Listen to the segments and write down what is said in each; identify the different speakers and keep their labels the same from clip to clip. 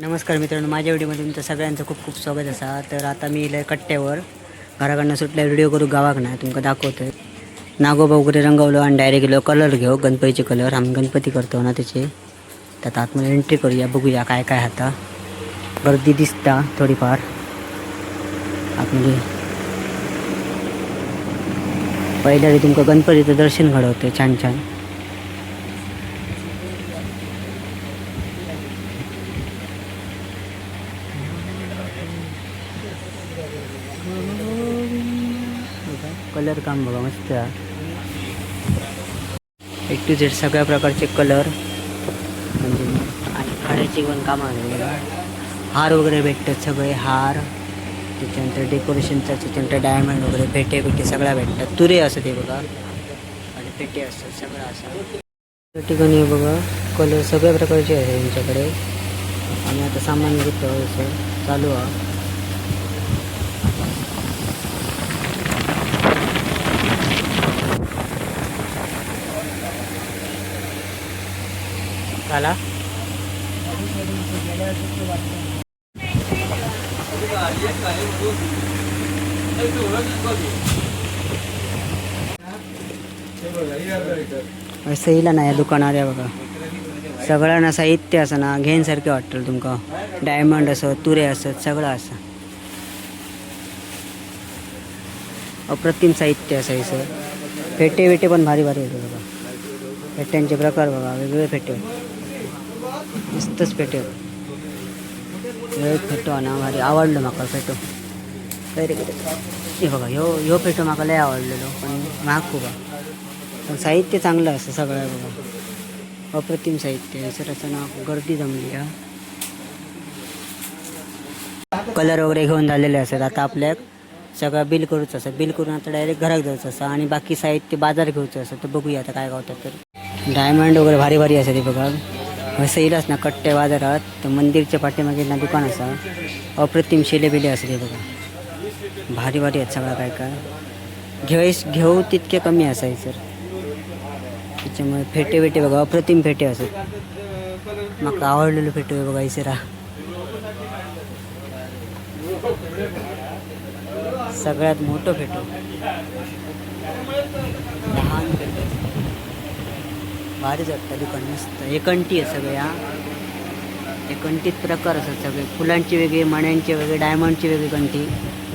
Speaker 1: नमस्कार मित्रांनो, माझ्या व्हिडिओमध्ये तुमचं सगळ्यांचं खूप खूप स्वागत असा. तर आता मी इले कट्ट्यावर घराकडनं सुटल्या व्हिडिओ करू गावाक ना तुमका दाखवतोय. नागोबा वगैरे रंगवलो आणि डायरेक्ट गेलो कलर घेऊ, गणपतीचे कलर. आम्ही गणपती करतो ना त्याचे. त्यात आतमध्ये एंट्री करूया, बघूया काय काय आता. गर्दी दिसता थोडीफार आतमध्ये. पहिल्या तुमका गणपतीचं दर्शन घडवते छान छान. कलर काम बघा मस्त. ए टू झेड सगळ्या प्रकारचे कलर म्हणजे आणि खड्याची पण कामं आहे. हार वगैरे भेटतात, सगळे हार. त्याच्यानंतर डेकोरेशनचा, त्याच्यानंतर डायमंड वगैरे पेटे सगळ्या भेटतात. तुरे असं ते बघा आणि पेटे असतात सगळं असं. त्या ठिकाणी बघा कलर सगळ्या प्रकारचे आहे यांच्याकडे. आणि आता सामान घेतो असं चालू आहे. आला सहीला ना या दुकानात आहे बघा. सगळ्यांना साहित्य असं ना घेण्यासारखे वाटतं तुमका. डायमंड असत, तुरे असत, सगळं असं अप्रतिम साहित्य असं. सर फेटे वेटे पण भारी भारी होते बघा. फेट्यांचे प्रकार बघा, वेगवेगळे फेटे. मस्तच फेटे फेटो ना भारी आवडलं माका फेटो. हे बघा ह्यो फेटो माका लय आवडलेलो, पण महाग खूप आहे. पण साहित्य चांगलं असतं सगळं बघा. अप्रतिम साहित्य सर. असं ना गर्दी जमली आहे. कलर वगैरे घेऊन झालेले असतात. आता आपल्याक सगळं बिल करूच असं. बिल करून आता डायरेक्ट घरात जायचं असं. आणि बाकी साहित्य बाजार घ्यायचं असं. तर बघूया आता काय गावतात. तर डायमंड वगैरे भारी भारी असं ते बघा. असं येईलच ना कट्टे बाजारात. तर मंदिरच्या पाठीमागे ना दुकान असा. अप्रतिम शेले बिले असं ते बघा. भारी भारी आहेत सगळं काय काय. घेऊ तितके कमी असाय सर. त्याच्यामुळे फेटे वेटे बघा अप्रतिम फेटे असत. मग आवडलेलं फेटे बघा इसरा. सगळ्यात मोठं फेटो. लहान फेटो भारीच वाटतं दुकान मस्त. एकंटी आहे सगळ्या. एकंटीत प्रकार असतात सगळे. फुलांची वेगळी, मण्यांचे वेगळे, डायमंडची वेगळी कंठी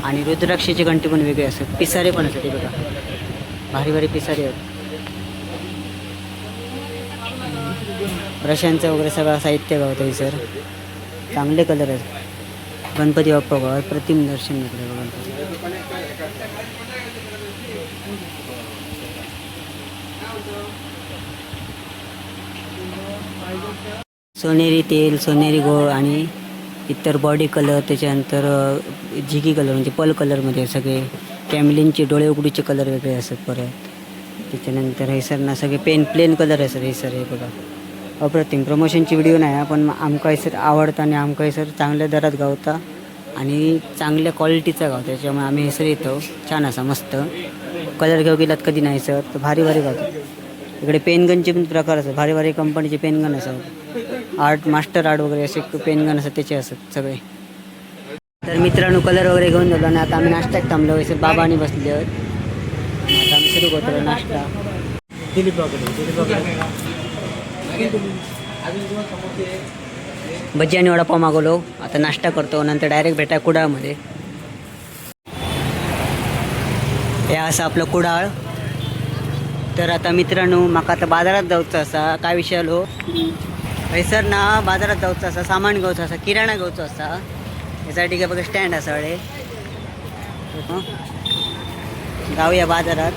Speaker 1: आणि रुद्राक्षाची कंठी पण वेगळी असतात. पिसारे पण असतात ते बघा. भारी भारी पिसारे आहेत. ब्रशांचं वगैरे सगळं साहित्य गावतं सर. चांगले कलर आहेत. गणपती बाप्पा बघा प्रतिम दर्शन घेतलं गणपती. सोनेरी तेल, सोनेरी गोळ आणि इतर बॉडी कलर. त्याच्यानंतर झिगी कलर म्हणजे पल कलरमध्ये सगळे. कॅमलिनचे डोळे उघडीचे कलर वेगळे असतात परत. त्याच्यानंतर हे सर ना सगळे प्लेन कलर आहे सर. हे सर हे बघा अप्रतिम. प्रमोशनची व्हिडिओ नाही पण आमका सर आवडतं आणि आमका सर चांगल्या दरात गावता आणि चांगल्या क्वालिटीचा गावता. त्याच्यामुळे आम्ही हे सर येतो. छान असा मस्त. कलर घेऊ गेलात कधी नाही सर. तर भारी भारी गावतात. इकडे पेनगनचे पण प्रकार असतात. भारी भारी कंपनीचे पेनगन असतात. आर्ट मास्टर आर्ट वगैरे असे पेनगन असतात त्याचे असतात सगळे. तर मित्रांनो कलर वगैरे घेऊन झालो आणि आता आम्ही नाश्त्यात थांबलो. वैसे बाबांनी बसले आहोत. आता आम्ही सुरू करतो नाश्ता. भजी आणि वडापाव मागवलो. आता नाश्ता करतो. नंतर डायरेक्ट भेटा कुडाळमध्ये. हे असं आपलं कुडाळ. तर आता मित्रांनो माका आता बाजारात जाऊचं असा. काय विषय आलो सर ना बाजारात जाऊचं असा. सामान घ्यायचं असा, किराणा घ्यायचा असा. यासाठी काय बघा स्टँड असा वाडे. जाऊया बाजारात.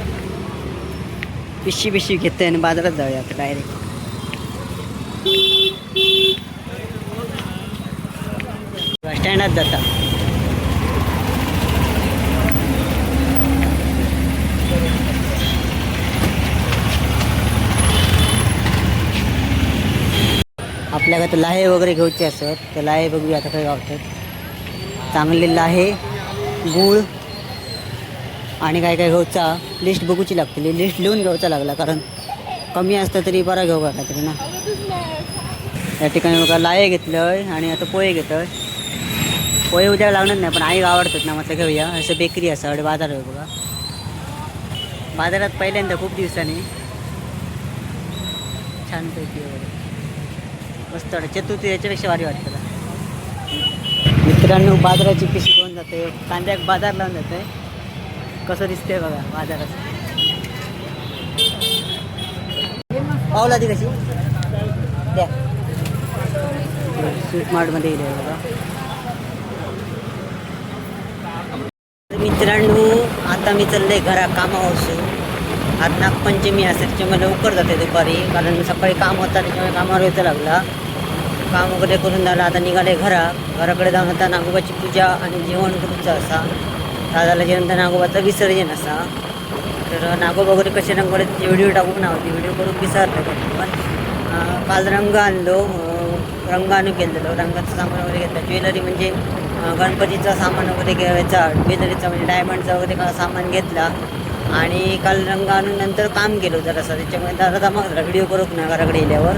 Speaker 1: पिशवी घेते आणि बाजारात जाऊया आता डायरेक्ट. स्टँडात जाता. आपल्याला तर लाहे वगैरे घ्यायचे असत. तर लाहे बघूया आता काय गावतात. चांगले लाहे, गूळ आणि काय काय घ्यायचा लिस्ट बघूची लागते. लिस्ट लिहून घ्यायचा लागला कारण कमी असतं तरी बरा घेऊ का काहीतरी ना. या ठिकाणी बघा लाये घेतलंय आणि आता पोहे घेतोय. पोहे उद्या लावणार नाही पण आई आवडतात ना, म्हटलं घेऊया. असं बेकरी असं आणि बाजार आहे बघा. बाजारात पहिल्यांदा खूप दिवसांनी छानपैकी वगैरे मस्त वाटतं. चतुर्थी याच्यापेक्षा भारी वाटतं. मित्रांनो बाजाराची पिशी घेऊन जाते. कांद्याक बाजार लावून जाते. कसं दिसतंय बघा बाजारात. पावला ती कशी द्या. स्वीट मार्टमध्ये येईल बघा. मित्रांनो आता मी चालले घरा कामावर. आज नागपंचमी असेल त्याच्यामुळे लवकर जाते दुपारी, कारण सकाळी काम होतं त्याच्यामुळे कामावर यायचं लागला. काम वगैरे करून झालं. आता निघाले घराकडे जाऊन आता नागोबाची पूजा आणि जेवण करूचं असा. दादाला जेवण नागोबाचं विसर्जन असा. तर नागोबा वगैरे कसे रंगवले व्हिडिओ टाकून नव्हती, व्हिडिओ करून विसरलं. पण काल रंग आणलो, रंग आणून गेलेलो. रंगाचं सामान वगैरे घेतलं. ज्वेलरी म्हणजे गणपतीचं सामान वगैरे घ्यायचा, ज्वेलरीचा म्हणजे डायमंडचा वगैरे का सामान घेतला. आणि काल रंग आणून नंतर काम केलं जरासं. त्याच्यामुळे दादा मग व्हिडिओ करू ना घराकडे गेल्यावर.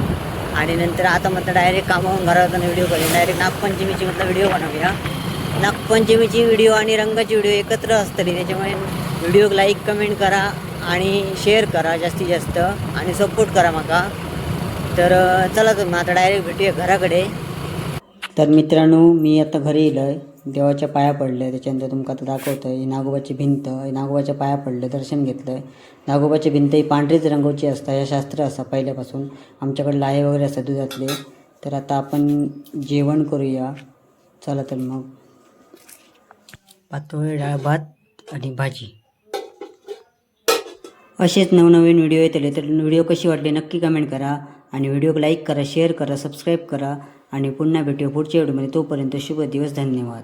Speaker 1: आणि नंतर आता म्हटलं डायरेक्ट कामावून घरात व्हिडिओ करेन. डायरेक्ट नागपंचमीची म्हटलं व्हिडिओ बनवूया. नागपंचमीची व्हिडिओ आणि रंगाची व्हिडिओ एकत्र असतली. त्याच्यामुळे व्हिडिओ लाईक कमेंट करा आणि शेअर करा जास्तीत जास्त आणि सपोर्ट करा माका. तर चला तुम्ही आता डायरेक्ट भेटूया घराकडे. तर मित्रांनो मी आता घरी येलो आहे. देवाच्या पाया पडले. त्याच्यानंतर तुमका आता दाखवतो आहे. ही नागोबाची भिंत, नागोबाच्या पाया पडले, दर्शन घेतलं आहे. नागोबाची भिंत ही पांढरीच रंगाची असता. या शास्त्र असा पहिल्यापासून. आमच्याकडे लाहे वगैरे असतात दुधातले. तर आता आपण जेवण करूया. चला तर मग. पातोळी डाळ भात आणि भाजी. असेच नवनवीन व्हिडिओ येतले. तर व्हिडिओ कशी वाटली नक्की कमेंट करा आणि व्हिडिओ लाईक करा, शेअर करा, सबस्क्राईब करा आणि पुन्हा भेटूया पुढच्या व्हिडिओमध्ये. तोपर्यंत शुभ दिवस. धन्यवाद.